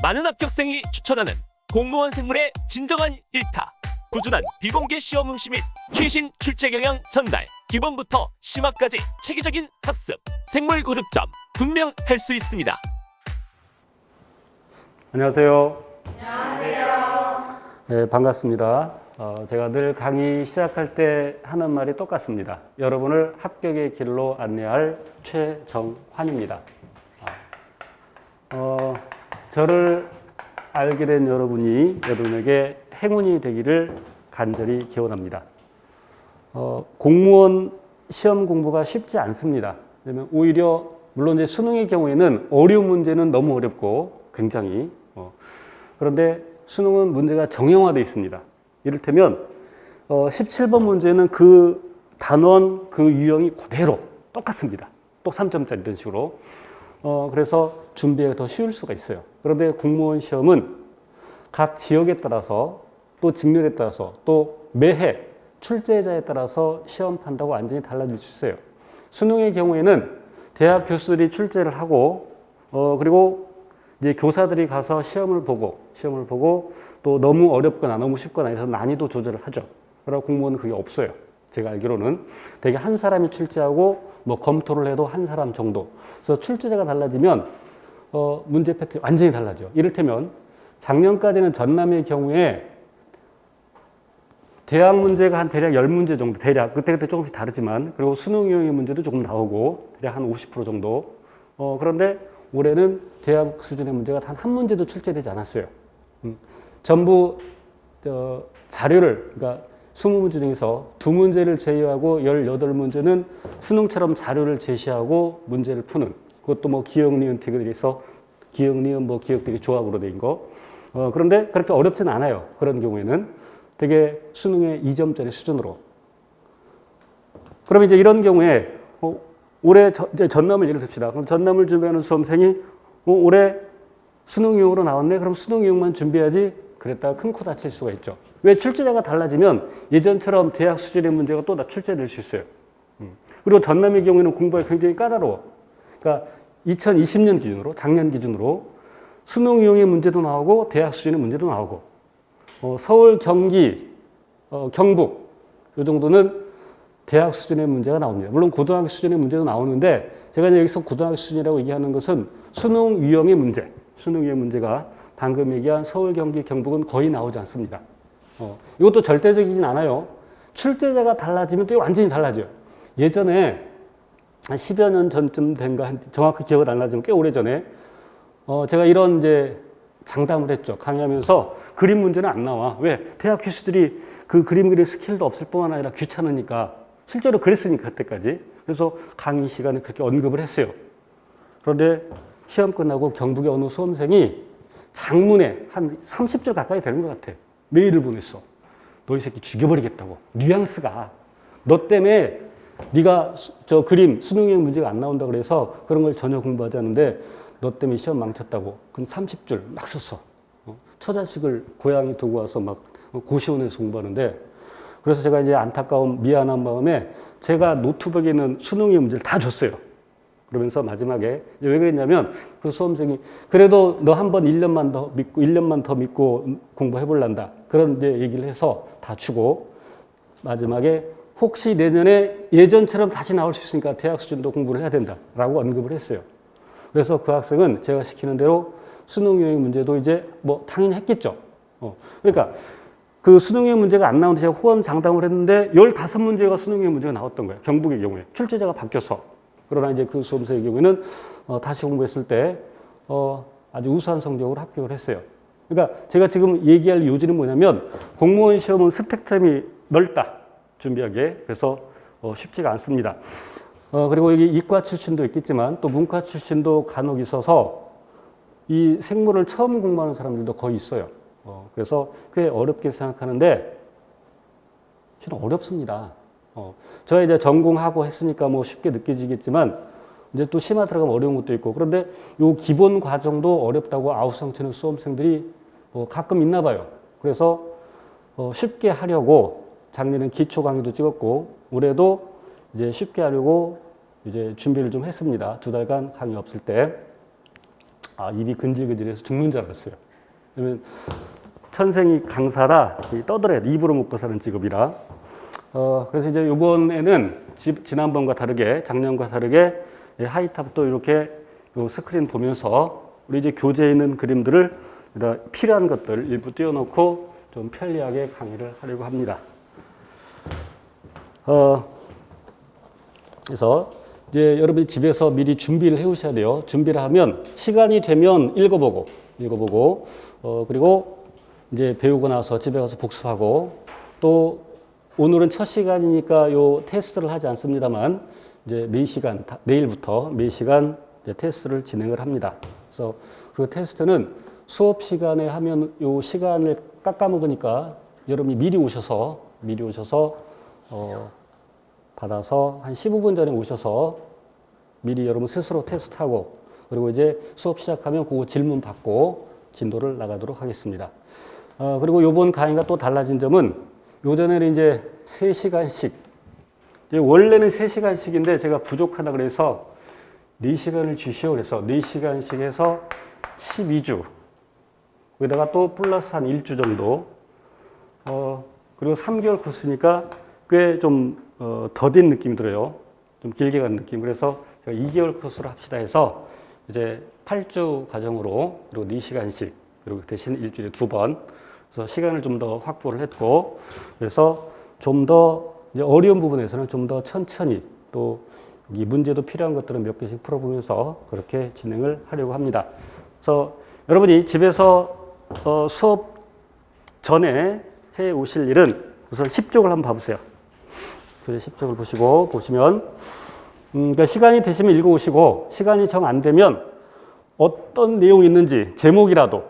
많은 합격생이 추천하는 공무원 생물의 진정한 일타. 꾸준한 비공개 시험 응시 및 최신 출제 경향 전달. 기본부터 심화까지 체계적인 학습. 생물 고득점 분명할 수 있습니다. 안녕하세요. 안녕하세요. 네, 반갑습니다. 제가 늘 강의 시작할 때 하는 말이 똑같습니다. 여러분을 합격의 길로 안내할 최정환입니다. 저를 알게 된 여러분에게 행운이 되기를 간절히 기원합니다. 공무원 시험 공부가 쉽지 않습니다. 왜냐면 오히려 물론 이제 수능의 경우에는 어려운 문제는 너무 어렵고 굉장히 그런데 수능은 문제가 정형화되어 있습니다. 이를테면 17번 문제는 그 단원 그 유형이 그대로 똑같습니다. 또 3점짜리 이런 식으로. 그래서 준비가 더 쉬울 수가 있어요. 그런데 공무원 시험은 각 지역에 따라서 또 직렬에 따라서 또 매해 출제자에 따라서 시험 판다고 완전히 달라질 수 있어요. 수능의 경우에는 대학 교수들이 출제를 하고 그리고 이제 교사들이 가서 시험을 보고 또 너무 어렵거나 너무 쉽거나 해서 난이도 조절을 하죠. 그러나 공무원은 그게 없어요. 제가 알기로는 되게 한 사람이 출제하고 뭐 검토를 해도 한 사람 정도. 그래서 출제자가 달라지면 문제 패턴이 완전히 달라져. 이를테면 작년까지는 전남의 경우에 대학 문제가 한 대략 10문제 정도, 대략 그때 조금씩 다르지만 그리고 수능 유형의 문제도 조금 나오고 대략 한 50% 정도. 그런데 올해는 대학 수준의 문제가 단 한 문제도 출제되지 않았어요. 전부 자료를 그러니까 20문제 중에서 2문제를 제외하고 18문제는 수능처럼 자료를 제시하고 문제를 푸는 그것도 뭐 기역, 니은, 티글이 있어 기역, 니은, 뭐 기역들이 조합으로 된 거. 그런데 그렇게 어렵진 않아요. 그런 경우에는 되게 수능의 2점짜리 수준으로. 그럼 이제 이런 경우에 올해 이제 전남을 예를 듭시다. 그럼 전남을 준비하는 수험생이 올해 수능 유형으로 나왔네. 그럼 수능 유형만 준비하지. 그랬다가 큰 코 다칠 수가 있죠. 왜 출제자가 달라지면 예전처럼 대학 수준의 문제가 또 다 출제될 수 있어요. 그리고 전남의 경우에는 공부가 굉장히 까다로워. 그러니까 2020년 기준으로 작년 기준으로 수능 유형의 문제도 나오고 대학 수준의 문제도 나오고 서울, 경기, 경북 이 정도는 대학 수준의 문제가 나옵니다. 물론 고등학교 수준의 문제도 나오는데 제가 여기서 고등학교 수준이라고 얘기하는 것은 수능 유형의 문제, 수능 유형 문제가 방금 얘기한 서울, 경기, 경북은 거의 나오지 않습니다. 이것도 절대적이진 않아요. 출제자가 달라지면 또 완전히 달라져요. 예전에 한 10여 년 전쯤 된가 정확히 기억은 안 나지만 꽤 오래전에 제가 이런 이제 장담을 했죠. 강의하면서 그림 문제는 안 나와. 왜? 대학 교수들이 그 그림 그릴 스킬도 없을 뿐만 아니라 귀찮으니까. 실제로 그랬으니까 그때까지. 그래서 강의 시간에 그렇게 언급을 했어요. 그런데 시험 끝나고 경북의 어느 수험생이 장문에 한 30줄 가까이 되는 것 같아. 메일을 보냈어. 너 이 새끼 죽여버리겠다고. 뉘앙스가. 너 때문에 네가 저 그림 수능형 문제가 안 나온다 그래서 그런 걸 전혀 공부하지 않는데 너 때문에 시험 망쳤다고. 그럼 30줄 막 썼어. 처자식을 고향에 두고 와서 막 고시원에서 공부하는데 그래서 제가 이제 안타까운 미안한 마음에 제가 노트북에 있는 수능의 문제를 다 줬어요. 그러면서 마지막에 왜 그랬냐면 그 수험생이 그래도 너 한번 1년만 더 믿고 공부해 볼란다. 그런 이제 얘기를 해서 다 주고 마지막에 혹시 내년에 예전처럼 다시 나올 수 있으니까 대학 수준도 공부를 해야 된다라고 언급을 했어요. 그래서 그 학생은 제가 시키는 대로 수능 유형 문제도 이제 뭐 당연히 했겠죠. 그러니까 그 수능 유형 문제가 안 나오는데 제가 호언장담을 했는데 15문제가 수능 유형 문제가 나왔던 거예요. 경북의 경우에. 출제자가 바뀌어서. 그러나 이제 그 수험생의 경우에는 다시 공부했을 때 아주 우수한 성적으로 합격을 했어요. 그러니까 제가 지금 얘기할 요지는 뭐냐면 공무원 시험은 스펙트럼이 넓다. 준비하기에. 그래서 쉽지가 않습니다. 그리고 여기 이과 출신도 있겠지만 또 문과 출신도 간혹 있어서 이 생물을 처음 공부하는 사람들도 거의 있어요. 그래서 꽤 어렵게 생각하는데 실은 어렵습니다. 제가 이제 전공하고 했으니까 뭐 쉽게 느껴지겠지만 이제 또 심화 들어가면 어려운 것도 있고 그런데 요 기본 과정도 어렵다고 아우성 치는 수험생들이 가끔 있나 봐요. 그래서 쉽게 하려고 작년엔 기초 강의도 찍었고 올해도 이제 쉽게 하려고 이제 준비를 좀 했습니다. 2달간 강의 없을 때. 입이 근질근질해서 죽는 줄 알았어요. 왜냐면 천생이 강사라 떠들어야 돼. 입으로 먹고 사는 직업이라. 그래서 이제 이번에는 지난번과 다르게, 작년과 다르게 하이탑도 이렇게 요 스크린 보면서 우리 이제 교재에 있는 그림들을 필요한 것들 일부 띄워놓고 좀 편리하게 강의를 하려고 합니다. 그래서 이제 여러분이 집에서 미리 준비를 해 오셔야 돼요. 준비를 하면 시간이 되면 읽어보고 그리고 이제 배우고 나서 집에 가서 복습하고 또 오늘은 첫 시간이니까 요 테스트를 하지 않습니다만 이제 매 시간 내일부터 매 시간 이제 테스트를 진행을 합니다. 그래서 그 테스트는 수업 시간에 하면 요 시간을 깎아먹으니까 여러분이 미리 오셔서 받아서 한 15분 전에 오셔서 미리 여러분 스스로 테스트하고 그리고 이제 수업 시작하면 그거 질문 받고 진도를 나가도록 하겠습니다. 그리고 요번 강의가 또 달라진 점은 요전에는 이제 3시간씩 원래는 3시간씩인데 제가 부족하다 그래서 4시간을 주시오 그래서 4시간씩 해서 12주 거기다가 또 플러스 한 1주 정도 그리고 3개월 코스니까 꽤 좀 더딘 느낌이 들어요. 좀 길게 간 느낌. 그래서 제가 2개월 코스로 합시다 해서 이제 8주 과정으로 그리고 4시간씩 그리고 대신 일주일에 2번 그래서 시간을 좀 더 확보를 했고 그래서 좀 더 이제 어려운 부분에서는 좀 더 천천히 또 이 문제도 필요한 것들은 몇 개씩 풀어보면서 그렇게 진행을 하려고 합니다. 그래서 여러분이 집에서 수업 전에 해 오실 일은 우선 10쪽을 한번 봐보세요. 그래서 10쪽을 보시면 그러니까 시간이 되시면 읽어오시고 시간이 정 안 되면 어떤 내용이 있는지 제목이라도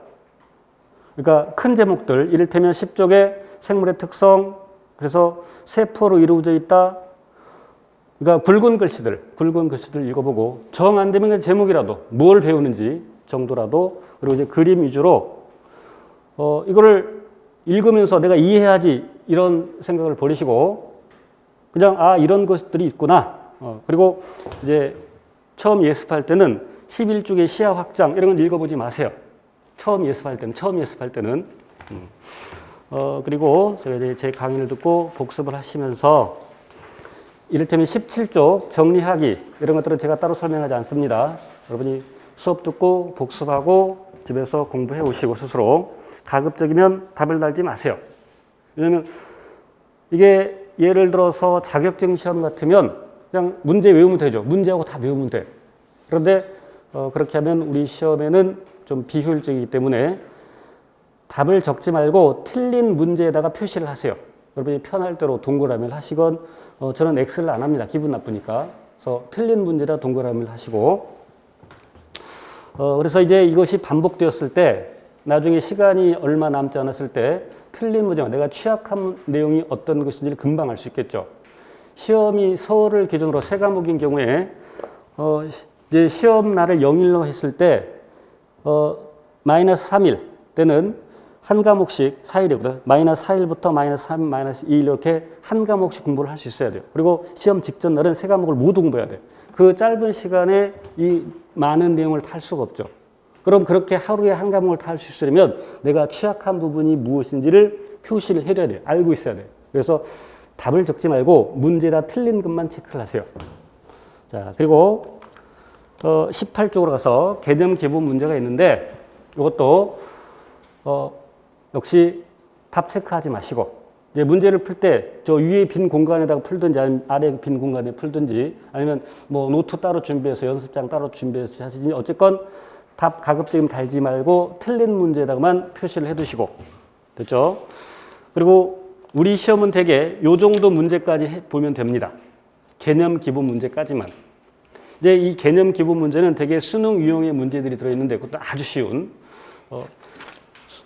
그러니까 큰 제목들 이를테면 10쪽의 생물의 특성 그래서 세포로 이루어져 있다 그러니까 굵은 글씨들 읽어보고 정 안 되면 제목이라도 뭘 배우는지 정도라도 그리고 이제 그림 위주로 이거를 읽으면서 내가 이해해야지 이런 생각을 버리시고 그냥 이런 것들이 있구나. 그리고 이제 처음 예습할 때는 11쪽의 시야 확장 이런 건 읽어보지 마세요. 처음 예습할 때는 그리고 제가 이제 제 강의를 듣고 복습을 하시면서 이를테면 17쪽 정리하기 이런 것들은 제가 따로 설명하지 않습니다. 여러분이 수업 듣고 복습하고 집에서 공부해 오시고 스스로 가급적이면 답을 달지 마세요. 왜냐하면 이게 예를 들어서 자격증 시험 같으면 그냥 문제 외우면 되죠. 문제하고 다 외우면 돼. 그런데 그렇게 하면 우리 시험에는 좀 비효율적이기 때문에 답을 적지 말고 틀린 문제에다가 표시를 하세요. 여러분이 편할 대로 동그라미를 하시건 저는 X를 안 합니다. 기분 나쁘니까. 그래서 틀린 문제다 동그라미를 하시고 그래서 이제 이것이 반복되었을 때 나중에 시간이 얼마 남지 않았을 때 틀린 문제, 내가 취약한 내용이 어떤 것인지를 금방 알 수 있겠죠. 시험이 서울을 기준으로 3과목인 경우에 이제 시험 날을 0일로 했을 때 마이너스 3일 때는 한 과목씩 4일이거든. 마이너스 4일부터 마이너스 3, 마이너스 2일 이렇게 한 과목씩 공부를 할 수 있어야 돼요. 그리고 시험 직전 날은 3과목을 모두 공부해야 돼요. 그 짧은 시간에 이 많은 내용을 탈 수가 없죠. 그럼 그렇게 하루에 한 과목을 다 할 수 있으려면 내가 취약한 부분이 무엇인지를 표시를 해야 돼요. 알고 있어야 돼요. 그래서 답을 적지 말고 문제다 틀린 것만 체크를 하세요. 자, 그리고 18쪽으로 가서 개념 기본 문제가 있는데 이것도 역시 답 체크하지 마시고 이제 문제를 풀 때 저 위에 빈 공간에다가 풀든지 아니면 아래 빈 공간에 풀든지 아니면 뭐 노트 따로 준비해서 연습장 따로 준비해서 하시든지 어쨌건 답 가급적이면 달지 말고 틀린 문제에다가만 표시를 해두시고 됐죠? 그리고 우리 시험은 대개 요 정도 문제까지 보면 됩니다. 개념 기본 문제까지만. 이제 이 개념 기본 문제는 대개 수능 유형의 문제들이 들어있는데 그것도 아주 쉬운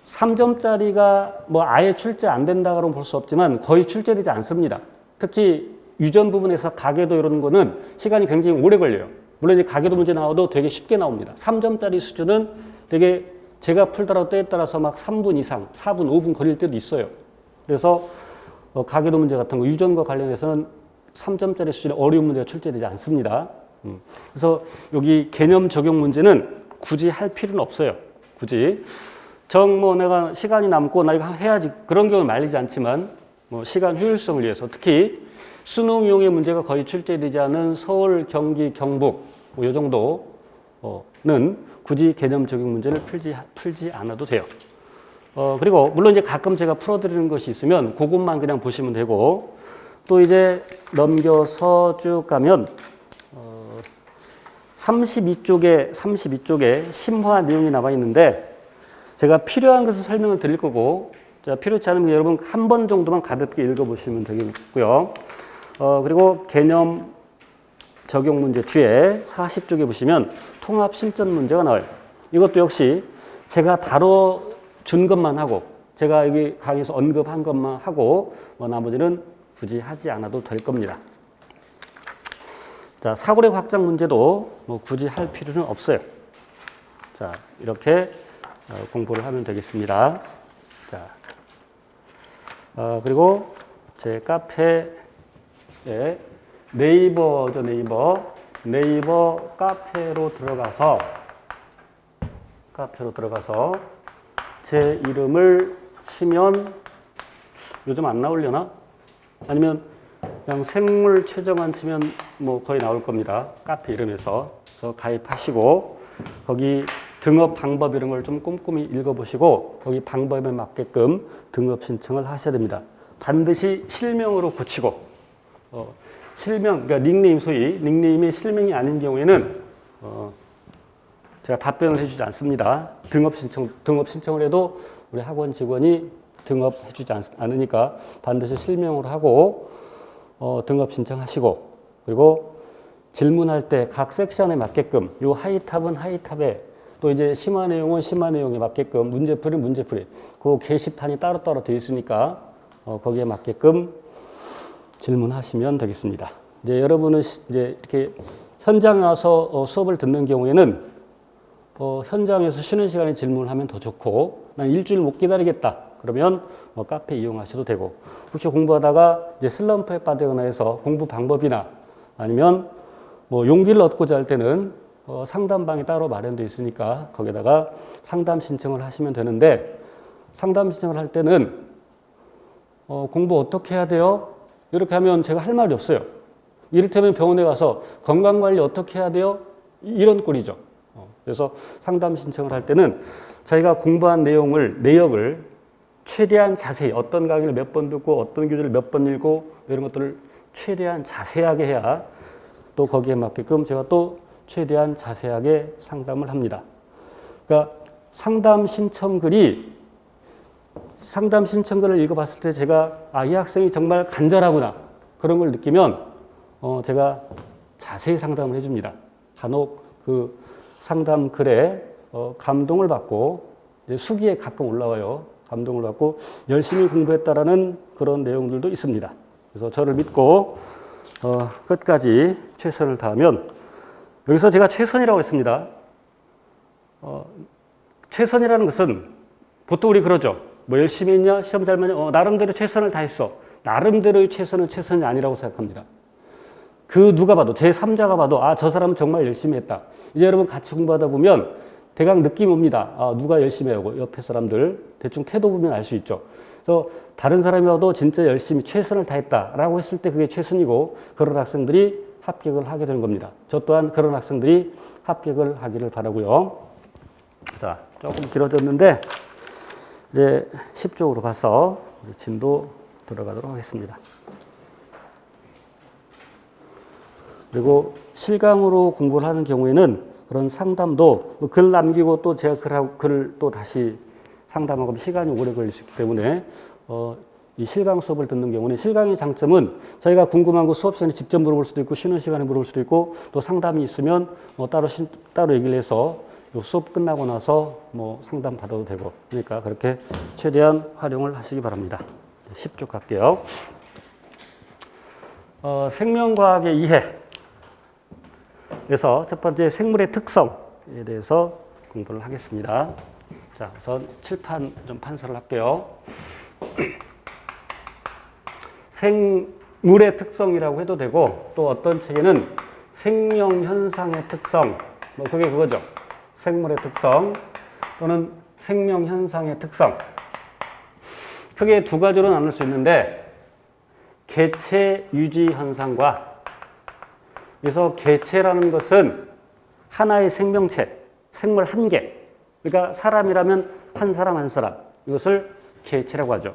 3점짜리가 뭐 아예 출제 안 된다고는 볼 수 없지만 거의 출제되지 않습니다. 특히 유전 부분에서 가계도 이런 거는 시간이 굉장히 오래 걸려요. 물론 이제 가계도 문제 나와도 되게 쉽게 나옵니다. 3점짜리 수준은 되게 제가 풀더라도 때에 따라서 막 3분 이상, 4분, 5분 걸릴 때도 있어요. 그래서 가계도 문제 같은 거 유전과 관련해서는 3점짜리 수준의 어려운 문제가 출제되지 않습니다. 그래서 여기 개념 적용 문제는 굳이 할 필요는 없어요. 굳이. 뭐 내가 시간이 남고 나 이거 해야지. 그런 경우는 말리지 않지만 뭐 시간 효율성을 위해서 특히 수능용의 문제가 거의 출제되지 않은 서울, 경기, 경북 뭐 이 정도는 굳이 개념 적용 문제를 풀지 않아도 돼요. 그리고 물론 이제 가끔 제가 풀어드리는 것이 있으면 그것만 그냥 보시면 되고 또 이제 넘겨서 쭉 가면 32쪽에 심화 내용이 나와 있는데 제가 필요한 것을 설명을 드릴 거고 필요치 않으면 여러분 한 번 정도만 가볍게 읽어보시면 되겠고요. 그리고 개념 적용 문제 뒤에 40쪽에 보시면 통합 실전 문제가 나와요. 이것도 역시 제가 다뤄준 것만 하고 제가 여기 강의에서 언급한 것만 하고 뭐 나머지는 굳이 하지 않아도 될 겁니다. 자, 사고력 확장 문제도 뭐 굳이 할 필요는 없어요. 자, 이렇게 공부를 하면 되겠습니다. 자, 그리고 제 카페에 네이버죠, 네이버 카페로 들어가서 제 이름을 치면 요즘 안 나오려나? 아니면 그냥 생물 최정환 치면 뭐 거의 나올 겁니다. 카페 이름에서. 그래서 가입하시고 거기 등업 방법 이런 걸 좀 꼼꼼히 읽어보시고 거기 방법에 맞게끔 등업 신청을 하셔야 됩니다. 반드시 실명으로 고치고 실명, 그러니까 닉네임 소위 닉네임이 실명이 아닌 경우에는 제가 답변을 해주지 않습니다. 등업 신청을 해도 우리 학원 직원이 등업해주지 않으니까 반드시 실명으로 하고 등업 신청하시고 그리고 질문할 때 각 섹션에 맞게끔 요 하이탑은 하이탑에 또 이제 심화 내용은 심화 내용에 맞게끔 문제풀이는 문제풀이 그 게시판이 따로따로 되어 있으니까 거기에 맞게끔 질문하시면 되겠습니다. 이제 여러분은 이제 이렇게 현장에 와서 수업을 듣는 경우에는 현장에서 쉬는 시간에 질문을 하면 더 좋고 난 일주일 못 기다리겠다. 그러면 뭐 카페 이용하셔도 되고 혹시 공부하다가 이제 슬럼프에 빠지거나 해서 공부 방법이나 아니면 뭐 용기를 얻고자 할 때는 상담방이 따로 마련되어 있으니까 거기다가 상담 신청을 하시면 되는데 상담 신청을 할 때는 공부 어떻게 해야 돼요? 이렇게 하면 제가 할 말이 없어요. 이를테면 병원에 가서 건강관리 어떻게 해야 돼요? 이런 꼴이죠. 그래서 상담 신청을 할 때는 자기가 공부한 내역을 최대한 자세히 어떤 강의를 몇 번 듣고 어떤 교재를 몇 번 읽고 이런 것들을 최대한 자세하게 해야 또 거기에 맞게끔 제가 또 최대한 자세하게 상담을 합니다. 그러니까 상담 신청글을 읽어봤을 때 제가 이 학생이 정말 간절하구나 그런 걸 느끼면 제가 자세히 상담을 해줍니다. 간혹 그 상담 글에 감동을 받고 이제 수기에 가끔 올라와요. 감동을 받고 열심히 공부했다라는 그런 내용들도 있습니다. 그래서 저를 믿고 끝까지 최선을 다하면 여기서 제가 최선이라고 했습니다. 최선이라는 것은 보통 우리 그러죠. 뭐 열심히 했냐? 시험 잘 봤냐? 나름대로 최선을 다했어. 나름대로의 최선은 최선이 아니라고 생각합니다. 그 누가 봐도 제3자가 봐도 저 사람은 정말 열심히 했다. 이제 여러분 같이 공부하다 보면 대강 느낌이 옵니다. 누가 열심히 하고 옆에 사람들 대충 태도 보면 알 수 있죠. 그래서 다른 사람이 와도 진짜 열심히 최선을 다했다라고 했을 때 그게 최선이고 그런 학생들이 합격을 하게 되는 겁니다. 저 또한 그런 학생들이 합격을 하기를 바라고요. 자, 조금 길어졌는데 이제 10쪽으로 가서 우리 진도 들어가도록 하겠습니다. 그리고 실강으로 공부를 하는 경우에는 그런 상담도 글 남기고 또 제가 글을 또 다시 상담하고 시간이 오래 걸릴 수 있기 때문에 이 실강 수업을 듣는 경우는 실강의 장점은 저희가 궁금한 거 수업 시간에 직접 물어볼 수도 있고 쉬는 시간에 물어볼 수도 있고 또 상담이 있으면 따로 얘기를 해서 수업 끝나고 나서 뭐 상담 받아도 되고 그러니까 그렇게 최대한 활용을 하시기 바랍니다. 10쪽 갈게요. 생명과학의 이해. 그래서 첫 번째 생물의 특성에 대해서 공부를 하겠습니다. 자, 우선 칠판 좀 판서를 할게요. 생물의 특성이라고 해도 되고 또 어떤 책에는 생명현상의 특성, 뭐 그게 그거죠. 생물의 특성 또는 생명 현상의 특성. 크게 두 가지로 나눌 수 있는데 개체 유지 현상과, 그래서 개체라는 것은 하나의 생명체, 생물 한 개. 그러니까 사람이라면 한 사람 한 사람. 이것을 개체라고 하죠.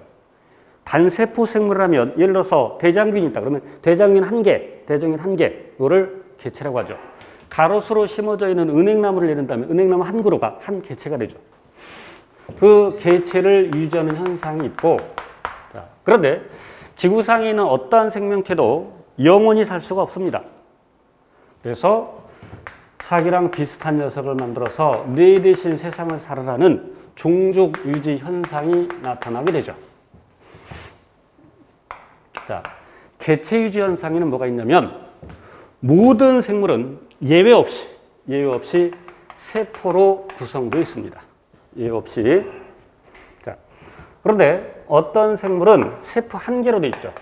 단세포 생물이라면 예를 들어서 대장균이 있다. 그러면 대장균 한 개, 대장균 한 개. 이거를 개체라고 하죠. 가로수로 심어져 있는 은행나무를 예를 들면 은행나무 한 그루가 한 개체가 되죠. 그 개체를 유지하는 현상이 있고, 자, 그런데 지구상에 있는 어떠한 생명체도 영원히 살 수가 없습니다. 그래서 사기랑 비슷한 녀석을 만들어서 내 대신 세상을 살아라는 종족 유지 현상이 나타나게 되죠. 자, 개체 유지 현상에는 뭐가 있냐면 모든 생물은 예외 없이 세포로 구성되어 있습니다. 예외 없이. 자, 그런데 어떤 생물은 세포 한 개로 되어 있죠.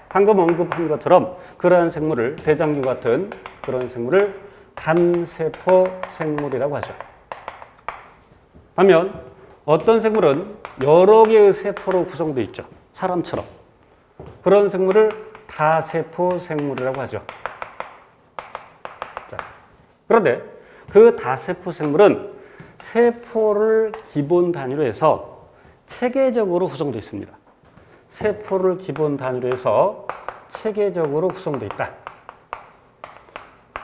방금 언급한 것처럼 그러한 생물을, 대장균 같은 그런 생물을 단세포 생물이라고 하죠. 반면 어떤 생물은 여러 개의 세포로 구성되어 있죠. 사람처럼. 그런 생물을 다세포 생물이라고 하죠. 자, 그런데 그 다세포 생물은 세포를 기본 단위로 해서 체계적으로 구성되어 있습니다. 세포를 기본 단위로 해서 체계적으로 구성되어 있다.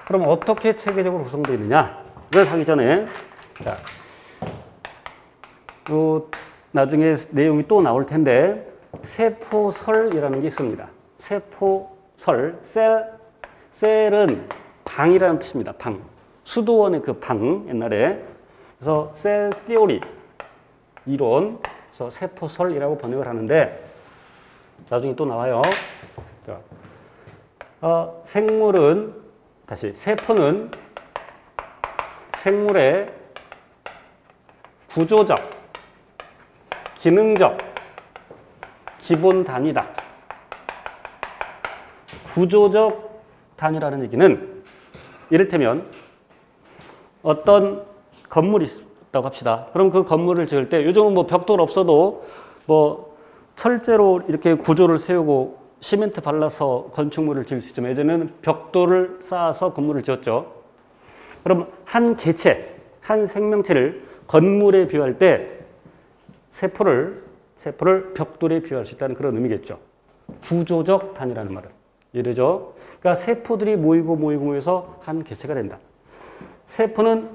그럼 어떻게 체계적으로 구성되어 있느냐를 하기 전에, 자, 나중에 내용이 또 나올 텐데 세포설이라는 게 있습니다. 세포설, 셀은 방이라는 뜻입니다. 방. 수도원의 그 방, 옛날에. 그래서 셀 티오리, 이론, 그래서 세포설이라고 번역을 하는데 나중에 또 나와요. 자, 세포는 생물의 구조적, 기능적 기본 단위다. 구조적 단위라는 얘기는 이를테면 어떤 건물이 있다고 합시다. 그럼 그 건물을 지을 때 요즘은 뭐 벽돌 없어도 뭐 철제로 이렇게 구조를 세우고 시멘트 발라서 건축물을 지을 수 있지만 예전에는 벽돌을 쌓아서 건물을 지었죠. 그럼 한 개체, 한 생명체를 건물에 비유할 때 세포를 벽돌에 비유할 수 있다는 그런 의미겠죠. 구조적 단위라는 말은. 이래죠. 그러니까 세포들이 모여서 한 개체가 된다. 세포는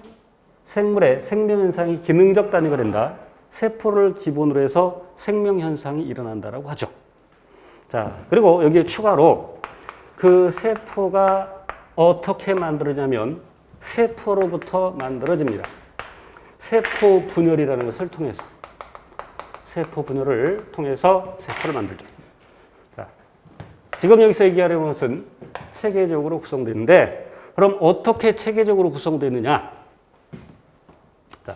생물의 생명현상이 기능적 단위가 된다. 세포를 기본으로 해서 생명현상이 일어난다라고 하죠. 자, 그리고 여기에 추가로 그 세포가 어떻게 만들어지냐면 세포로부터 만들어집니다. 세포 분열이라는 것을 통해서. 세포 분열을 통해서 세포를 만들죠. 자, 지금 여기서 얘기하려는 것은 체계적으로 구성되는데 그럼 어떻게 체계적으로 구성되어 있느냐? 자,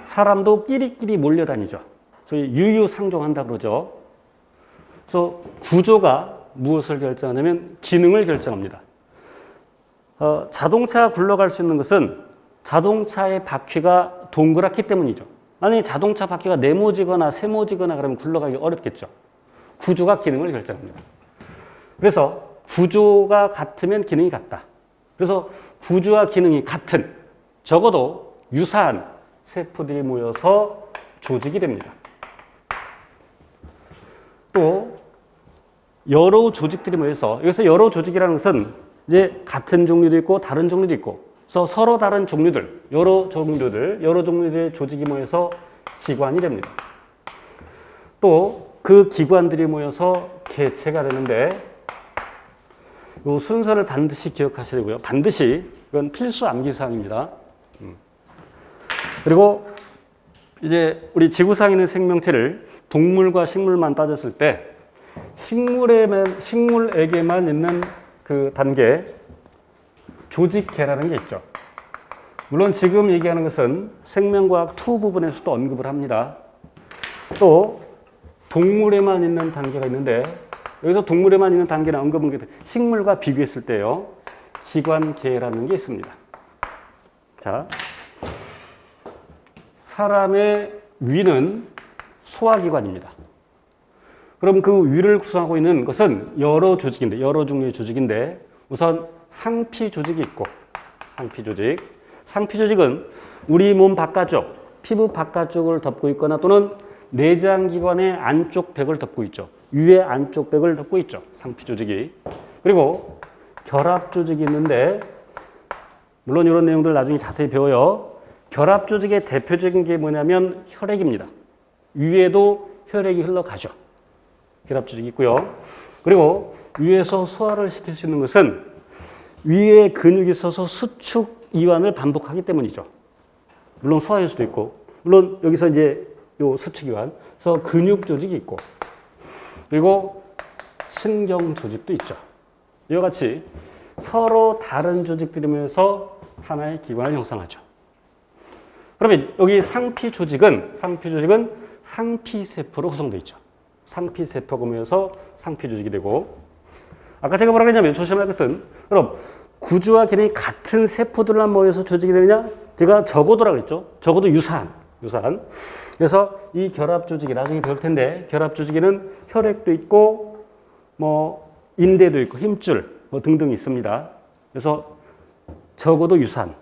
사람도 끼리끼리 몰려다니죠. 소위 유유상종한다 그러죠. 그래서 구조가 무엇을 결정하냐면 기능을 결정합니다. 자동차가 굴러갈 수 있는 것은 자동차의 바퀴가 동그랗기 때문이죠. 만약에 자동차 바퀴가 네모지거나 세모지거나 그러면 굴러가기 어렵겠죠. 구조가 기능을 결정합니다. 그래서 구조가 같으면 기능이 같다. 그래서 구조와 기능이 같은, 적어도 유사한 세포들이 모여서 조직이 됩니다. 또 여러 조직들이 모여서, 여기서 여러 조직이라는 것은 이제 같은 종류도 있고 다른 종류도 있고, 그래서 서로 다른 종류들, 여러 종류들의 조직이 모여서 기관이 됩니다. 또 그 기관들이 모여서 개체가 되는데 이 순서를 반드시 기억하셔야 되고요. 반드시, 이건 필수 암기사항입니다. 그리고 이제 우리 지구상에 있는 생명체를 동물과 식물만 따졌을 때 식물에게만 있는 그 단계, 조직계라는 게 있죠. 물론 지금 얘기하는 것은 생명과학 2 부분에서도 언급을 합니다. 또 동물에만 있는 단계가 있는데 여기서 동물에만 있는 단계는 언급은 식물과 비교했을 때요. 기관계라는 게 있습니다. 자, 사람의 위는 소화기관입니다. 그럼 그 위를 구성하고 있는 것은 여러 조직인데, 여러 종류의 조직인데, 우선 상피 조직이 있고, 상피 조직. 상피 조직은 우리 몸 바깥쪽, 피부 바깥쪽을 덮고 있거나 또는 내장기관의 안쪽 벽을 덮고 있죠. 위의 안쪽 벽을 덮고 있죠. 상피 조직이. 그리고 결합 조직이 있는데, 물론 이런 내용들 나중에 자세히 배워요. 결합 조직의 대표적인 게 뭐냐면 혈액입니다. 위에도 혈액이 흘러가죠. 결합 조직이 있고요. 그리고 위에서 소화를 시킬 수 있는 것은 위에 근육이 있어서 수축 이완을 반복하기 때문이죠. 물론 소화할 수도 있고, 물론 여기서 이제 요 수축 이완, 그래서 근육 조직이 있고, 그리고 신경 조직도 있죠. 이와 같이 서로 다른 조직들이 모여서 하나의 기관을 형성하죠. 그러면 여기 상피 조직은 상피세포로 구성되어 있죠. 상피세포가 모여서 상피 조직이 되고, 아까 제가 뭐라 그랬냐면 조심할 것은, 그럼 구조와 기능이 같은 세포들만 모여서 조직이 되느냐? 제가 적어도라고 했죠. 적어도 유사한. 그래서 이 결합 조직이 나중에 배울 텐데, 결합 조직에는 혈액도 있고, 인대도 있고, 힘줄 등등이 있습니다. 그래서 적어도 유사한.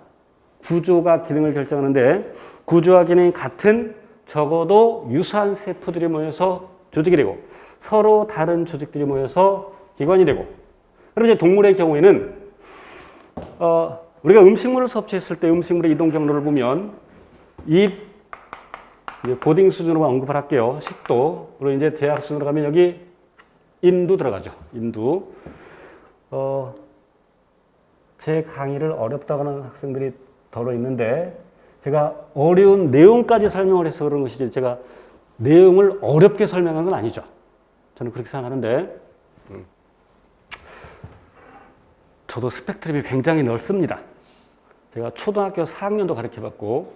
구조가 기능을 결정하는데, 구조와 기능이 같은 적어도 유사한 세포들이 모여서 조직이 되고, 서로 다른 조직들이 모여서 기관이 되고, 그럼 이제 동물의 경우에는 우리가 음식물을 섭취했을 때 음식물의 이동 경로를 보면 입 고딩 수준으로 언급을 할게요. 식도. 그리고 이제 대학 수준으로 가면 여기 인두 들어가죠. 인두. 제 강의를 어렵다고 하는 학생들이 더러 있는데, 제가 어려운 내용까지 설명을 해서 그런 것이지 제가 내용을 어렵게 설명한 건 아니죠. 저는 그렇게 생각하는데, 저도 스펙트럼이 굉장히 넓습니다. 제가 초등학교 4학년도 가르쳐봤고,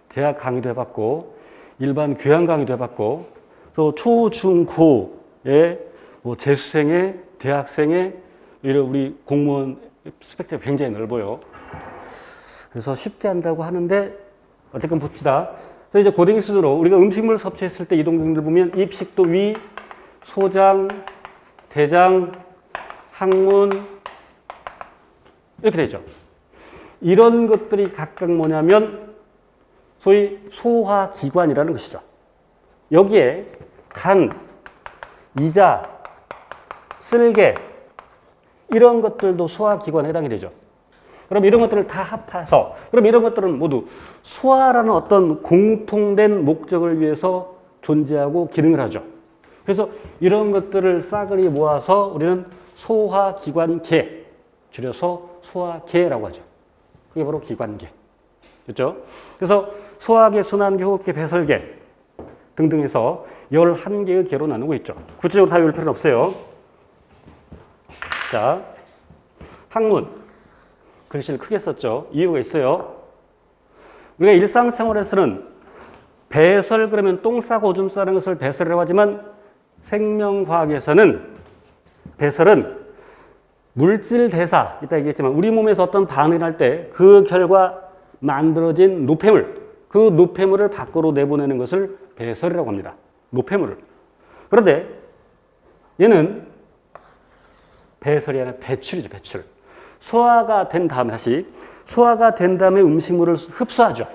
대학 강의도 해봤고, 일반 교양 강의도 해봤고, 그래서 초, 중, 고의 재수생의, 대학생의 이런 우리 공무원 스펙트럼이 굉장히 넓어요. 그래서 쉽게 한다고 하는데, 어쨌든 봅시다. 그래서 이제 고등이 수준으로 우리가 음식물을 섭취했을 때 이동 경로를 보면 입, 식도, 위, 소장, 대장, 항문, 이렇게 되죠. 이런 것들이 각각 뭐냐면 소위 소화기관이라는 것이죠. 여기에 간, 이자, 쓸개 이런 것들도 소화기관에 해당이 되죠. 그럼 이런 것들을 다 합해서, 그럼 이런 것들은 모두 소화라는 어떤 공통된 목적을 위해서 존재하고 기능을 하죠. 그래서 이런 것들을 싸그리 모아서 우리는 소화기관계, 줄여서 소화계라고 하죠. 그게 바로 기관계. 그렇죠? 그래서 소화계, 순환계, 호흡계, 배설계 등등 해서 11개의 계로 나누고 있죠. 구체적으로 다 외울 필요는 없어요. 자, 항문. 글씨를 크게 썼죠. 이유가 있어요. 우리가 일상생활에서는 배설 그러면 똥 싸고 오줌 싸는 것을 배설이라고 하지만 생명과학에서는 배설은 물질 대사, 이따 얘기했지만 우리 몸에서 어떤 반응을 할 때 그 결과 만들어진 노폐물, 그 노폐물을 밖으로 내보내는 것을 배설이라고 합니다. 노폐물을. 그런데 얘는 배설이 아니라 배출이죠, 배출. 소화가 된 다음에 소화가 된 다음에 음식물을 흡수하죠.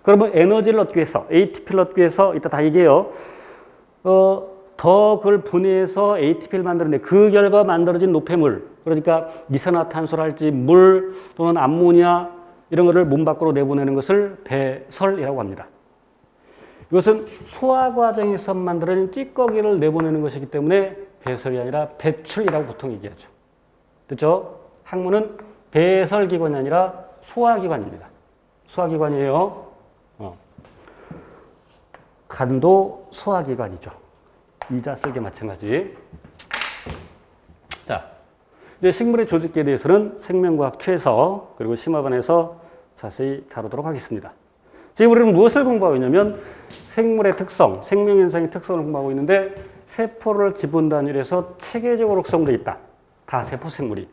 그러면 에너지를 얻기 위해서, ATP를 얻기 위해서 이따 다 얘기해요. 더 그걸 분해해서 ATP를 만드는데 그 결과 만들어진 노폐물, 그러니까 이산화탄소랄지 물 또는 암모니아 이런 것을 몸 밖으로 내보내는 것을 배설이라고 합니다. 이것은 소화 과정에서 만들어진 찌꺼기를 내보내는 것이기 때문에 배설이 아니라 배출이라고 보통 얘기하죠. 됐죠? 항문은 배설기관이 아니라 소화기관입니다. 소화기관이에요. 간도 소화기관이죠. 이자, 쓸개 마찬가지. 자, 이제 식물의 조직계에 대해서는 생명과학 최서 그리고 심화반에서 자세히 다루도록 하겠습니다. 지금 우리는 무엇을 공부하고 있냐면 생물의 특성, 생명현상의 특성을 공부하고 있는데 세포를 기본 단위로 해서 체계적으로 구성되어 있다. 다 세포 생물이.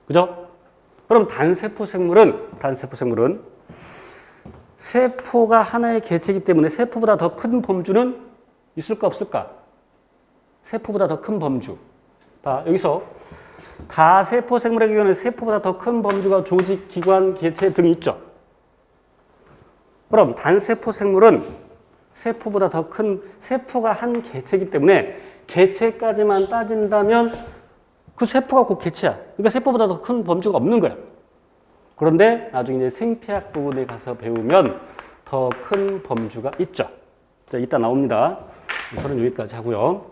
그죠? 그럼 단세포 생물은 세포가 하나의 개체이기 때문에 세포보다 더 큰 범주는 있을까 없을까? 세포보다 더 큰 범주. 봐, 여기서 다세포 생물의 경우는 세포보다 더 큰 범주가 조직, 기관, 개체 등이 있죠. 그럼 단세포 생물은 세포보다 더 큰 세포가 한 개체이기 때문에 개체까지만 따진다면 그 세포가 곧 개체야. 그러니까 세포보다 더 큰 범주가 없는 거야. 그런데 나중에 이제 생태학 부분에 가서 배우면 더 큰 범주가 있죠. 자, 이따 나옵니다. 우선은 여기까지 하고요.